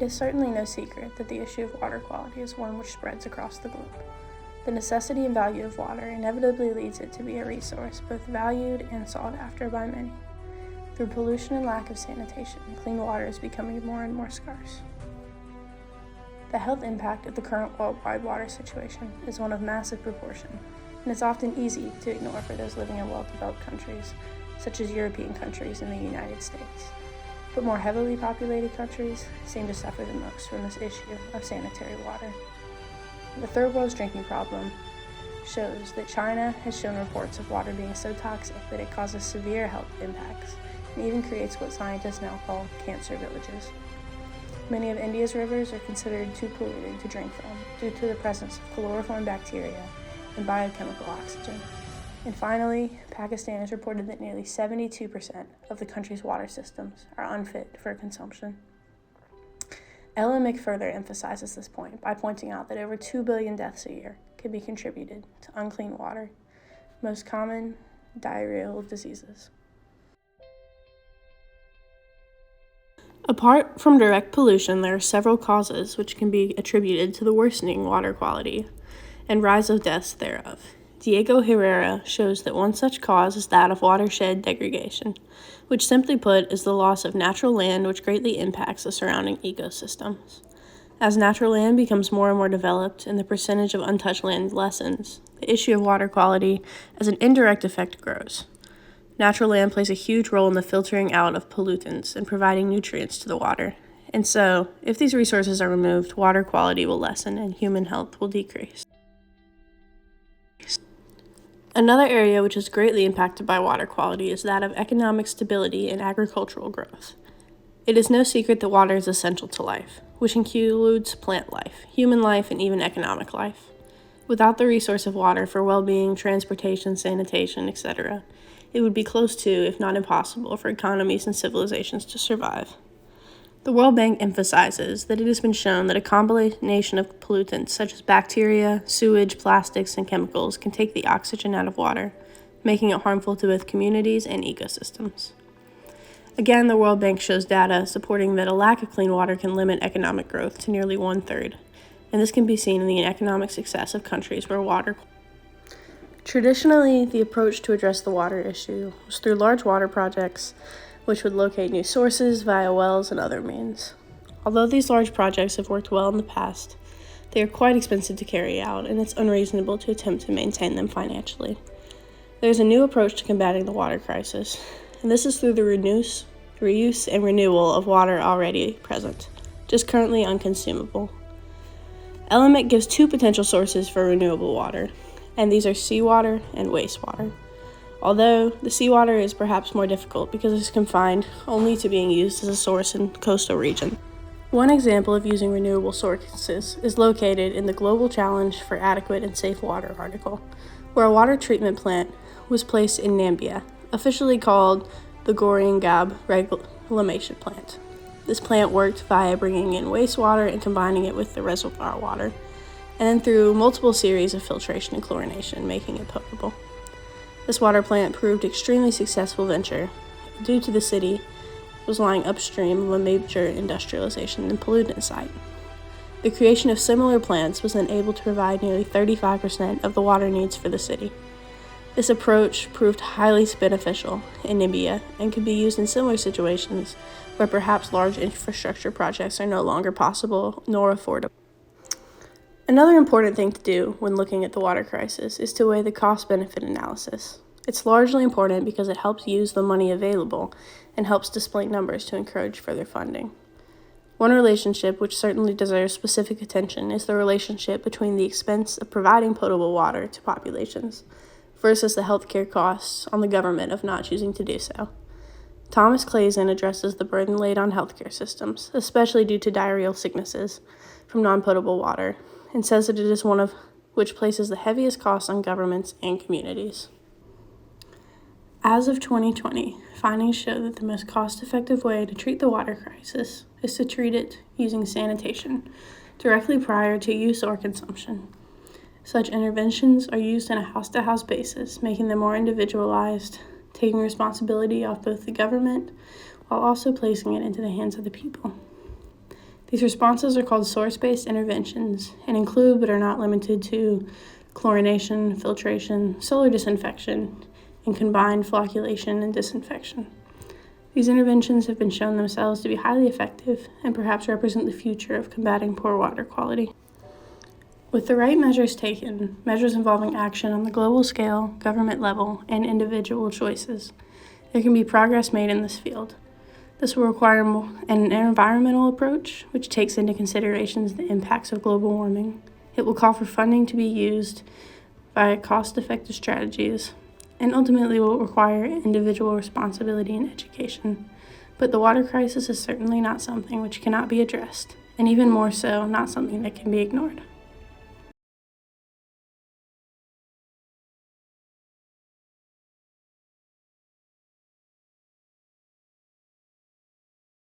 It is certainly no secret that the issue of water quality is one which spreads across the globe. The necessity and value of water inevitably leads it to be a resource both valued and sought after by many. Through pollution and lack of sanitation, clean water is becoming more and more scarce. The health impact of the current worldwide water situation is one of massive proportion, and it's often easy to ignore for those living in well-developed countries, such as European countries and the United States. But more heavily populated countries seem to suffer the most from this issue of sanitary water. The Third World's drinking problem shows that China has shown reports of water being so toxic that it causes severe health impacts and even creates what scientists now call cancer villages. Many of India's rivers are considered too polluted to drink from due to the presence of chloroform bacteria and biochemical oxygen. And finally, Pakistan has reported that nearly 72% of the country's water systems are unfit for consumption. LMIC further emphasizes this point by pointing out that over 2 billion deaths a year can be contributed to unclean water, most common diarrheal diseases. Apart from direct pollution, there are several causes which can be attributed to the worsening water quality and rise of deaths thereof. Diego Herrera shows that one such cause is that of watershed degradation, which simply put is the loss of natural land which greatly impacts the surrounding ecosystems. As natural land becomes more and more developed and the percentage of untouched land lessens, the issue of water quality as an indirect effect grows. Natural land plays a huge role in the filtering out of pollutants and providing nutrients to the water. And so, if these resources are removed, water quality will lessen and human health will decrease. Another area which is greatly impacted by water quality is that of economic stability and agricultural growth. It is no secret that water is essential to life, which includes plant life, human life, and even economic life. Without the resource of water for well-being, transportation, sanitation, etc., it would be close to, if not impossible, for economies and civilizations to survive. The World Bank emphasizes that it has been shown that a combination of pollutants such as bacteria, sewage, plastics, and chemicals can take the oxygen out of water, making it harmful to both communities and ecosystems. Again, the World Bank shows data supporting that a lack of clean water can limit economic growth to nearly 1/3, and this can be seen in the economic success of countries where water. Traditionally, the approach to address the water issue was through large water projects, which would locate new sources via wells and other means. Although these large projects have worked well in the past, they are quite expensive to carry out, and it's unreasonable to attempt to maintain them financially. There's a new approach to combating the water crisis, and this is through the reuse and renewal of water already present, just currently unconsumable. LMIC gives two potential sources for renewable water, and these are seawater and wastewater. Although the seawater is perhaps more difficult because it's confined only to being used as a source in coastal regions. One example of using renewable sources is located in the Global Challenge for Adequate and Safe Water article, where a water treatment plant was placed in Namibia, officially called the Goringab Reclamation Plant. This plant worked via bringing in wastewater and combining it with the reservoir water, and then through multiple series of filtration and chlorination, making it potable. This water plant proved extremely successful venture due to the city was lying upstream of a major industrialization and pollutant site. The creation of similar plants was then able to provide nearly 35% of the water needs for the city. This approach proved highly beneficial in Namibia and could be used in similar situations where perhaps large infrastructure projects are no longer possible nor affordable. Another important thing to do when looking at the water crisis is to weigh the cost-benefit analysis. It's largely important because it helps use the money available and helps display numbers to encourage further funding. One relationship which certainly deserves specific attention is the relationship between the expense of providing potable water to populations versus the healthcare costs on the government of not choosing to do so. Thomas Claesen addresses the burden laid on healthcare systems, especially due to diarrheal sicknesses from non-potable water, and says that it is one of which places the heaviest costs on governments and communities. As of 2020, findings show that the most cost-effective way to treat the water crisis is to treat it using sanitation, directly prior to use or consumption. Such interventions are used on a house-to-house basis, making them more individualized, taking responsibility off both the government, while also placing it into the hands of the people. These responses are called source-based interventions and include but are not limited to chlorination, filtration, solar disinfection, and combined flocculation and disinfection. These interventions have been shown themselves to be highly effective and perhaps represent the future of combating poor water quality. With the right measures taken, measures involving action on the global scale, government level, and individual choices, there can be progress made in this field. This will require an environmental approach, which takes into consideration the impacts of global warming. It will call for funding to be used by cost-effective strategies, and ultimately will require individual responsibility and education. But the water crisis is certainly not something which cannot be addressed, and even more so, not something that can be ignored.